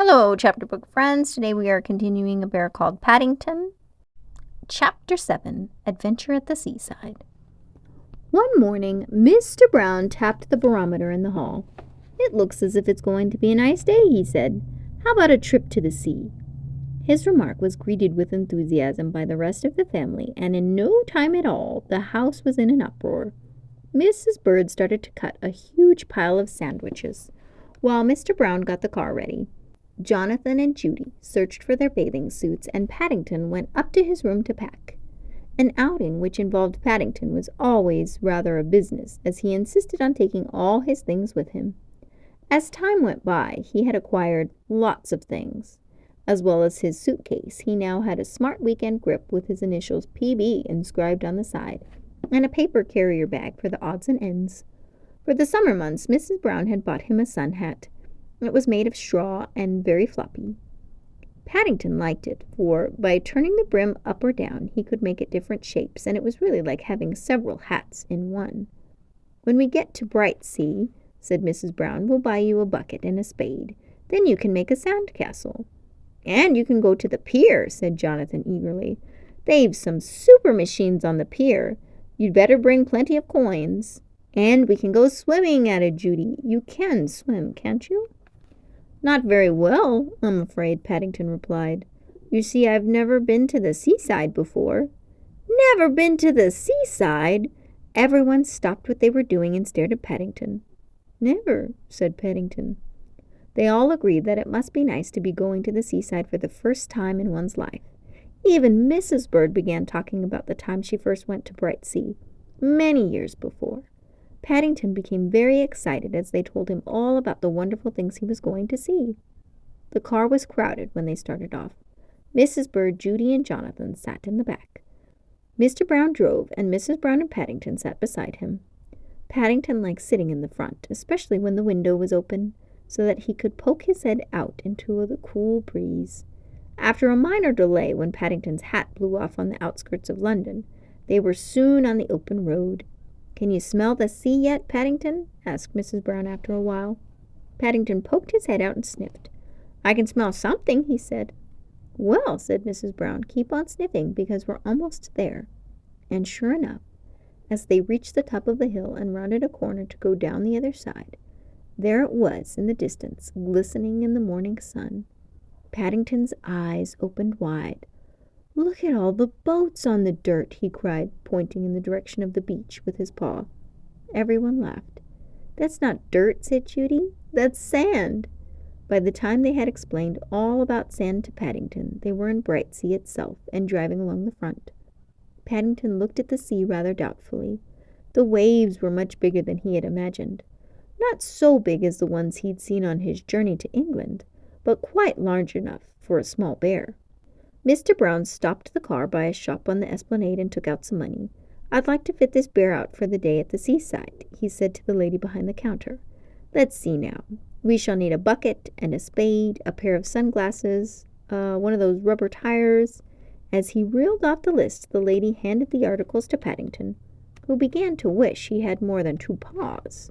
Hello, chapter book friends. Today we are continuing a bear called Paddington. Chapter 7, Adventure at the Seaside. One morning, Mr. Brown tapped the barometer in the hall. "It looks as if it's going to be a nice day," he said. "How about a trip to the sea?" His remark was greeted with enthusiasm by the rest of the family, and in no time at all, the house was in an uproar. Mrs. Bird started to cut a huge pile of sandwiches, while Mr. Brown got the car ready. Jonathan and Judy searched for their bathing suits, and Paddington went up to his room to pack. An outing which involved Paddington was always rather a business, as he insisted on taking all his things with him. As time went by, he had acquired lots of things. As well as his suitcase, he now had a smart weekend grip with his initials PB inscribed on the side, and a paper carrier bag for the odds and ends. For the summer months, Mrs. Brown had bought him a sun hat. It was made of straw and very floppy. Paddington liked it, for by turning the brim up or down, he could make it different shapes, and it was really like having several hats in one. "When we get to Brightsea," said Mrs. Brown, "we'll buy you a bucket and a spade. Then you can make a sand castle." "And you can go to the pier," said Jonathan eagerly. "They've some super machines on the pier. You'd better bring plenty of coins." "And we can go swimming," added Judy. "You can swim, can't you?" "Not very well, I'm afraid," Paddington replied. "You see, I've never been to the seaside before." "Never been to the seaside?" Everyone stopped what they were doing and stared at Paddington. "Never," said Paddington. They all agreed that it must be nice to be going to the seaside for the first time in one's life. Even Mrs. Bird began talking about the time she first went to Brightsea, many years before. Paddington became very excited as they told him all about the wonderful things he was going to see. The car was crowded when they started off. Mrs. Bird, Judy, and Jonathan sat in the back. Mr. Brown drove, and Mrs. Brown and Paddington sat beside him. Paddington liked sitting in the front, especially when the window was open, so that he could poke his head out into the cool breeze. After a minor delay, when Paddington's hat blew off on the outskirts of London, they were soon on the open road. "Can you smell the sea yet, Paddington?" asked Mrs. Brown after a while. Paddington poked his head out and sniffed. "I can smell something," he said. "Well," said Mrs. Brown, "keep on sniffing, because we're almost there." And sure enough, as they reached the top of the hill and rounded a corner to go down the other side, there it was in the distance, glistening in the morning sun. Paddington's eyes opened wide. "Look at all the boats on the dirt," he cried, pointing in the direction of the beach with his paw. Everyone laughed. "That's not dirt," said Judy. "That's sand." By the time they had explained all about sand to Paddington, they were in Brightsea itself and driving along the front. Paddington looked at the sea rather doubtfully. The waves were much bigger than he had imagined. Not so big as the ones he'd seen on his journey to England, but quite large enough for a small bear. Mr. Brown stopped the car by a shop on the esplanade and took out some money. "I'd like to fit this bear out for the day at the seaside," he said to the lady behind the counter. "Let's see now. We shall need a bucket and a spade, a pair of sunglasses, one of those rubber tires." As he reeled off the list, the lady handed the articles to Paddington, who began to wish he had more than two paws.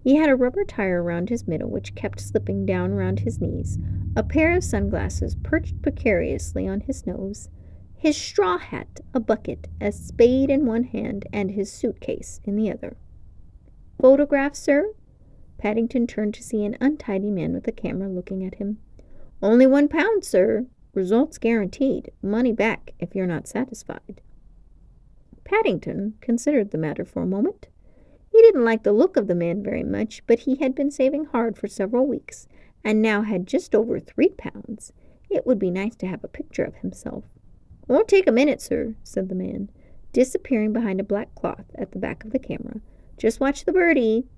He had a rubber tire around his middle, which kept slipping down around his knees, a pair of sunglasses perched precariously on his nose, his straw hat, a bucket, a spade in one hand, and his suitcase in the other. "Photograph, sir?" Paddington turned to see an untidy man with a camera looking at him. "Only £1, sir. Results guaranteed. Money back if you're not satisfied." Paddington considered the matter for a moment. He didn't like the look of the man very much, but he had been saving hard for several weeks, and now had just over £3. It would be nice to have a picture of himself. "Won't take a minute, sir," said the man, disappearing behind a black cloth at the back of the camera. "Just watch the birdie."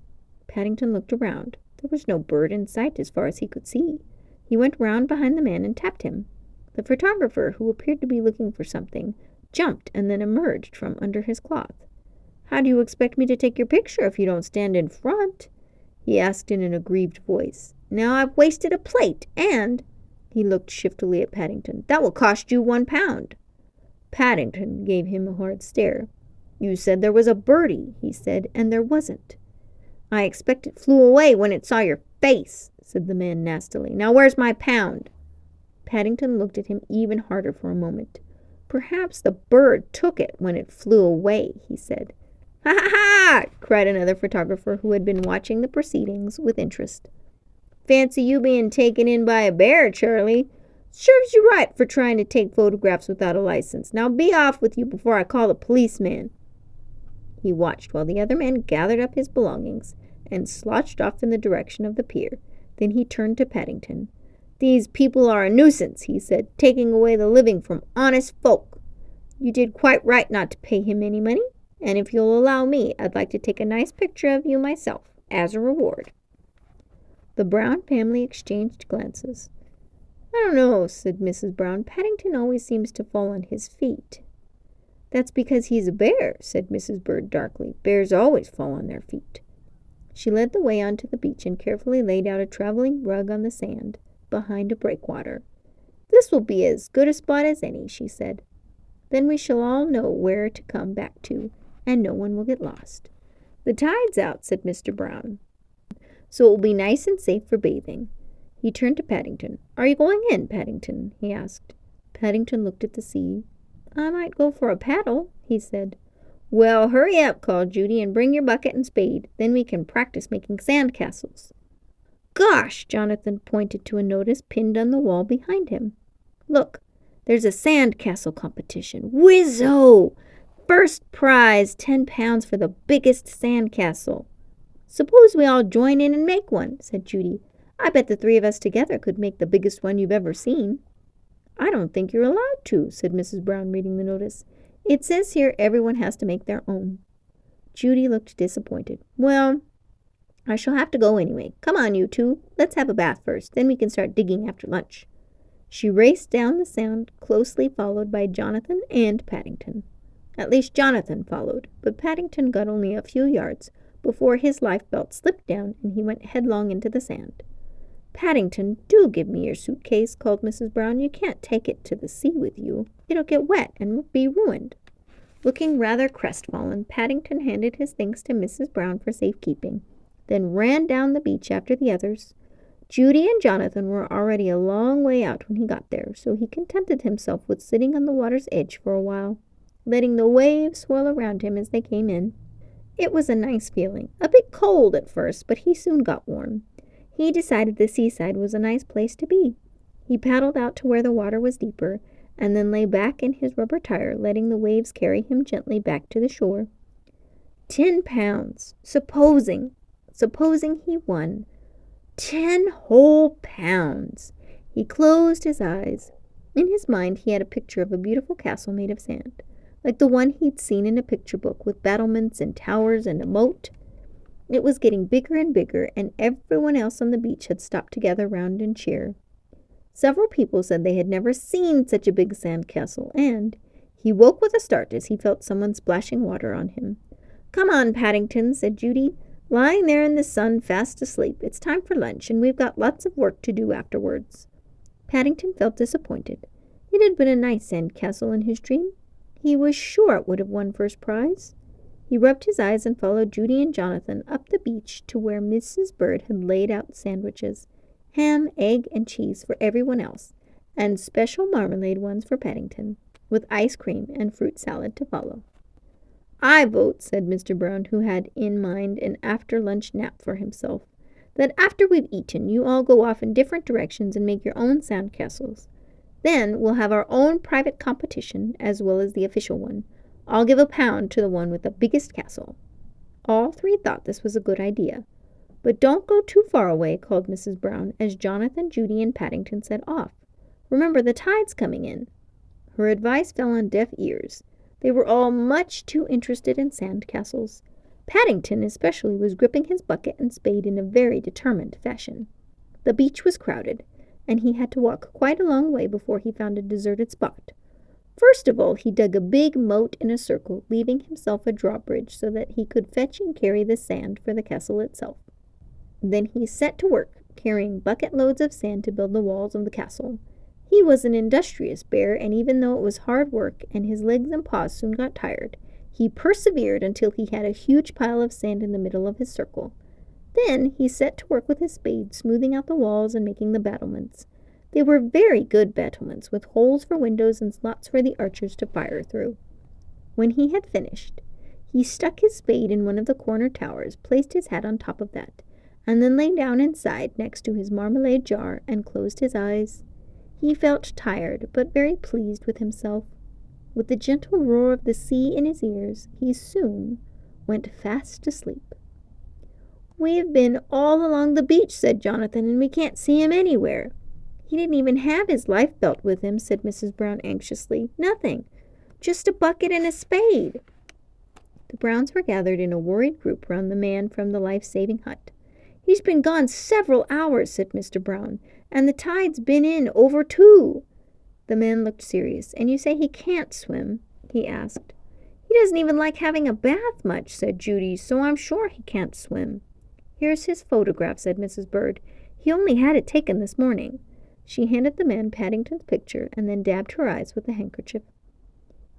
Paddington looked around. There was no bird in sight as far as he could see. He went round behind the man and tapped him. The photographer, who appeared to be looking for something, jumped and then emerged from under his cloth. "How do you expect me to take your picture if you don't stand in front?" he asked in an aggrieved voice. "Now I've wasted a plate, and—" he looked shiftily at Paddington. "That will cost you £1. Paddington gave him a hard stare. "You said there was a birdie," he said, "and there wasn't." I expect it flew away when it saw your face, said the man nastily. Now where's my pound? Paddington looked at him even harder for a moment. Perhaps the bird took it when it flew away, he said. Ha ha ha! Cried another photographer who had been watching the proceedings with interest. Fancy you being taken in by a bear, Charlie. Serves you right for trying to take photographs without a license. Now be off with you before I call the policeman. He watched while the other man gathered up his belongings and slouched off in the direction of the pier. Then he turned to Paddington. These people are a nuisance, he said, taking away the living from honest folk. You did quite right not to pay him any money, and if you'll allow me, I'd like to take a nice picture of you myself, as a reward. The Brown family exchanged glances. I don't know, said Mrs. Brown. Paddington always seems to fall on his feet. That's because he's a bear, said Mrs. Bird darkly. Bears always fall on their feet. She led the way onto the beach and carefully laid out a traveling rug on the sand behind a breakwater. This will be as good a spot as any, she said. Then we shall all know where to come back to, and no one will get lost. The tide's out, said Mr. Brown, so it will be nice and safe for bathing. He turned to Paddington. Are you going in, Paddington? He asked. Paddington looked at the sea. I might go for a paddle, he said. Well, hurry up, called Judy, and bring your bucket and spade. Then we can practice making sand castles. Gosh! Jonathan pointed to a notice pinned on the wall behind him. Look, there's a sand castle competition. Whizzo! First prize, 10 pounds for the biggest sand castle. Suppose we all join in and make one, said Judy. I bet the 3 of us together could make the biggest one you've ever seen. I don't think you're allowed to, said Mrs. Brown, reading the notice. It says here everyone has to make their own. Judy looked disappointed. Well, I shall have to go anyway. Come on, you two. Let's have a bath first. Then we can start digging after lunch. She raced down the sand, closely followed by Jonathan and Paddington. At least Jonathan followed, but Paddington got only a few yards before his lifebelt slipped down and he went headlong into the sand. Paddington, do give me your suitcase, called Mrs. Brown. You can't take it to the sea with you. It'll get wet and be ruined. Looking rather crestfallen, Paddington handed his things to Mrs. Brown for safekeeping, then ran down the beach after the others. Judy and Jonathan were already a long way out when he got there, so he contented himself with sitting on the water's edge for a while, letting the waves swirl around him as they came in. It was a nice feeling, a bit cold at first, but he soon got warm. He decided the seaside was a nice place to be. He paddled out to where the water was deeper, and then lay back in his rubber tire, letting the waves carry him gently back to the shore. 10 pounds. Supposing he won. 10 whole pounds. He closed his eyes. In his mind he had a picture of a beautiful castle made of sand, like the one he'd seen in a picture book with battlements and towers and a moat. It was getting bigger and bigger, and everyone else on the beach had stopped to gather round and cheer. Several people said they had never seen such a big sand castle, and he woke with a start as he felt someone splashing water on him. Come on, Paddington, said Judy, lying there in the sun fast asleep. It's time for lunch, and we've got lots of work to do afterwards. Paddington felt disappointed. It had been a nice sand castle in his dream. He was sure it would have won first prize. He rubbed his eyes and followed Judy and Jonathan up the beach to where Mrs. Bird had laid out sandwiches, ham, egg, and cheese for everyone else, and special marmalade ones for Paddington, with ice cream and fruit salad to follow. I vote, said Mr. Brown, who had in mind an after-lunch nap for himself, that after we've eaten, you all go off in different directions and make your own sand castles. Then we'll have our own private competition, as well as the official one. I'll give £1 to the one with the biggest castle. All 3 thought this was a good idea. But don't go too far away, called Mrs. Brown, as Jonathan, Judy, and Paddington set off. Remember, the tide's coming in. Her advice fell on deaf ears. They were all much too interested in sand castles. Paddington especially was gripping his bucket and spade in a very determined fashion. The beach was crowded, and he had to walk quite a long way before he found a deserted spot. First of all, he dug a big moat in a circle, leaving himself a drawbridge so that he could fetch and carry the sand for the castle itself. Then he set to work, carrying bucket loads of sand to build the walls of the castle. He was an industrious bear, and even though it was hard work and his legs and paws soon got tired, he persevered until he had a huge pile of sand in the middle of his circle. Then he set to work with his spade, smoothing out the walls and making the battlements. They were very good battlements, with holes for windows and slots for the archers to fire through. When he had finished, he stuck his spade in one of the corner towers, placed his hat on top of that, and then lay down inside next to his marmalade jar and closed his eyes. He felt tired, but very pleased with himself. With the gentle roar of the sea in his ears, he soon went fast asleep. "We have been all along the beach," said Jonathan, "and we can't see him anywhere." "He didn't even have his life belt with him," said Mrs. Brown anxiously. "Nothing. Just a bucket and a spade." The Browns were gathered in a worried group round the man from the life-saving hut. "He's been gone several hours," said Mr. Brown, "and the tide's been in over 2. The man looked serious. "And you say he can't swim?" he asked. "He doesn't even like having a bath much," said Judy, "so I'm sure he can't swim." "Here's his photograph," said Mrs. Bird. "He only had it taken this morning." She handed the man Paddington's picture and then dabbed her eyes with a handkerchief.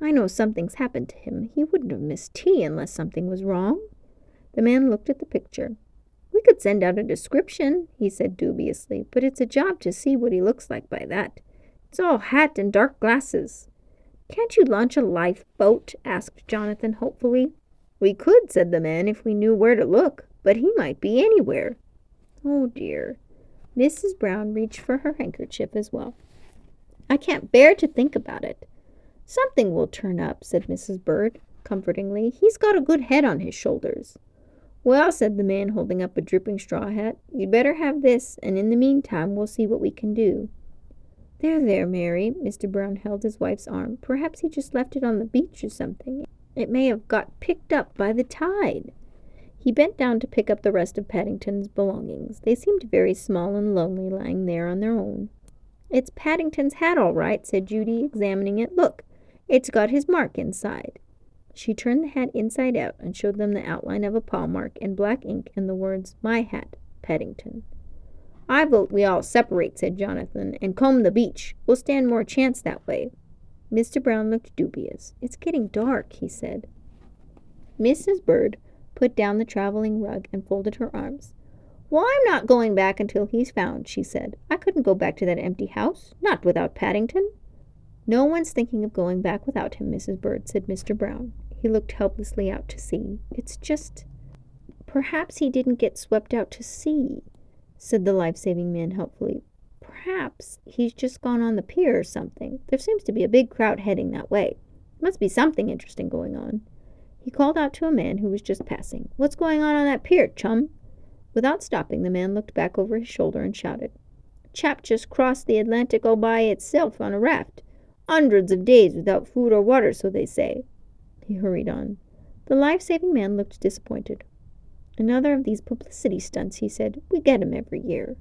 "I know something's happened to him. He wouldn't have missed tea unless something was wrong." The man looked at the picture. "We could send out a description," he said dubiously, "but it's a job to see what he looks like by that. It's all hat and dark glasses." "Can't you launch a lifeboat?" asked Jonathan hopefully. "We could," said the man, "if we knew where to look, but he might be anywhere." "Oh, dear." Mrs. Brown reached for her handkerchief as well. "I can't bear to think about it." "Something will turn up," said Mrs. Bird comfortingly. "He's got a good head on his shoulders." "Well," said the man, holding up a dripping straw hat, "you'd better have this, and in the meantime we'll see what we can do." There, Mary." Mr. Brown held his wife's arm. "Perhaps he just left it on the beach or something. It may have got picked up by the tide." He bent down to pick up the rest of Paddington's belongings. They seemed very small and lonely lying there on their own. "It's Paddington's hat all right," said Judy, examining it. "Look, it's got his mark inside." She turned the hat inside out and showed them the outline of a paw mark in black ink and the words, "My hat, Paddington." "I vote we all separate," said Jonathan, "and comb the beach. We'll stand more chance that way." Mr. Brown looked dubious. "It's getting dark," he said. Mrs. Bird put down the traveling rug and folded her arms. "Well, I'm not going back until he's found," she said. "I couldn't go back to that empty house, not without Paddington." "No one's thinking of going back without him, Mrs. Bird," said Mr. Brown. He looked helplessly out to sea. "It's just, perhaps he didn't get swept out to sea," said the life-saving man helpfully. "Perhaps he's just gone on the pier or something. There seems to be a big crowd heading that way. Must be something interesting going on." He called out to a man who was just passing, "What's going on that pier, chum?" Without stopping, the man looked back over his shoulder and shouted, "Chap just crossed the Atlantic all by itself on a raft. 'Hundreds of days without food or water, so they say." He hurried on. The life-saving man looked disappointed. "Another of these publicity stunts," he said. "We get 'em every year."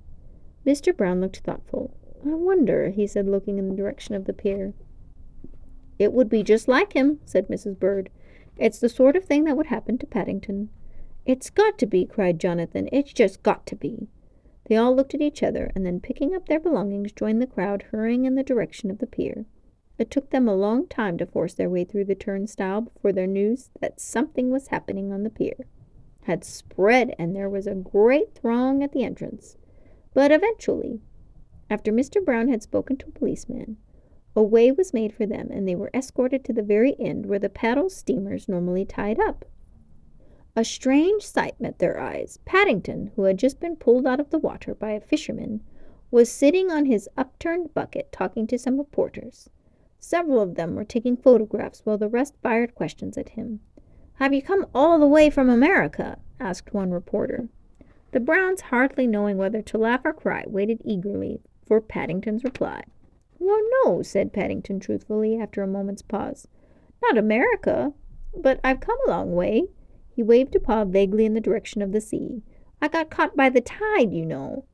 Mr. Brown looked thoughtful. "I wonder," he said, looking in the direction of the pier. "It would be just like him," said Mrs. Bird. "It's the sort of thing that would happen to Paddington." "It's got to be," cried Jonathan. "It's just got to be." They all looked at each other, and then picking up their belongings, joined the crowd hurrying in the direction of the pier. It took them a long time to force their way through the turnstile before their news that something was happening on the pier had spread, and there was a great throng at the entrance. But eventually, after Mr. Brown had spoken to a policeman, a way was made for them, and they were escorted to the very end where the paddle steamers normally tied up. A strange sight met their eyes. Paddington, who had just been pulled out of the water by a fisherman, was sitting on his upturned bucket talking to some reporters. Several of them were taking photographs while the rest fired questions at him. "Have you come all the way from America?" asked one reporter. The Browns, hardly knowing whether to laugh or cry, waited eagerly for Paddington's reply. "Well, no," said Paddington truthfully after a moment's pause. "Not America, but I've come a long way." He waved a paw vaguely in the direction of the sea. "I got caught by the tide, you know."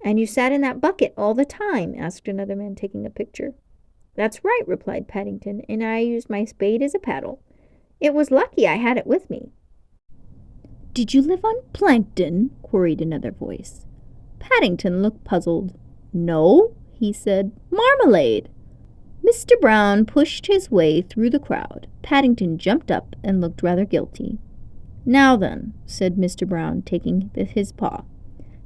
"And you sat in that bucket all the time?" asked another man, taking a picture. "That's right," replied Paddington, "and I used my spade as a paddle. It was lucky I had it with me." "Did you live on plankton?" queried another voice. Paddington looked puzzled. "No," he said, "marmalade." Mr. Brown pushed his way through the crowd. Paddington jumped up and looked rather guilty. "Now then," said Mr. Brown, taking his paw,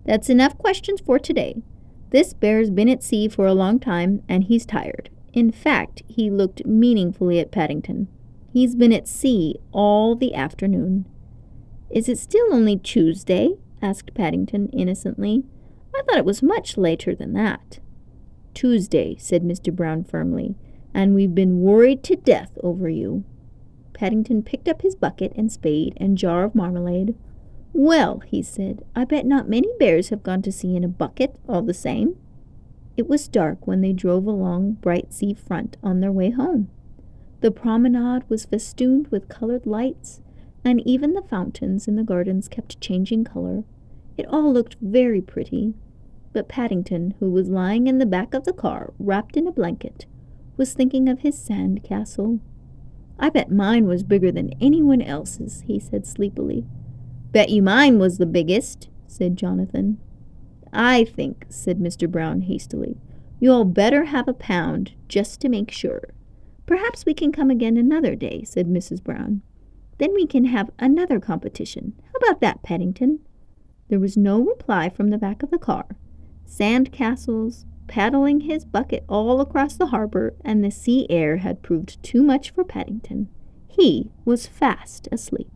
"that's enough questions for today. This bear's been at sea for a long time, and he's tired." In fact, he looked meaningfully at Paddington. "He's been at sea all the afternoon." "Is it still only Tuesday?" asked Paddington innocently. "I thought it was much later than that." "Tuesday," said Mr. Brown firmly, "and we've been worried to death over you." Paddington picked up his bucket and spade and jar of marmalade. "Well," he said, "I bet not many bears have gone to sea in a bucket, all the same." It was dark when they drove along Bright Sea Front on their way home. The promenade was festooned with colored lights, and even the fountains in the gardens kept changing color. It all looked very pretty. But Paddington, who was lying in the back of the car, wrapped in a blanket, was thinking of his sand castle. "I bet mine was bigger than anyone else's," he said sleepily. "Bet you mine was the biggest," said Jonathan. "I think," said Mr. Brown hastily, "you all better have a pound, just to make sure." "Perhaps we can come again another day," said Mrs. Brown. "Then we can have another competition. How about that, Paddington?" There was no reply from the back of the car. Sand castles, paddling his bucket all across the harbor, and the sea air had proved too much for Paddington. He was fast asleep.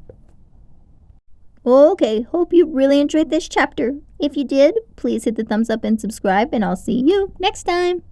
Okay, hope you really enjoyed this chapter. If you did, please hit the thumbs up and subscribe, and I'll see you next time.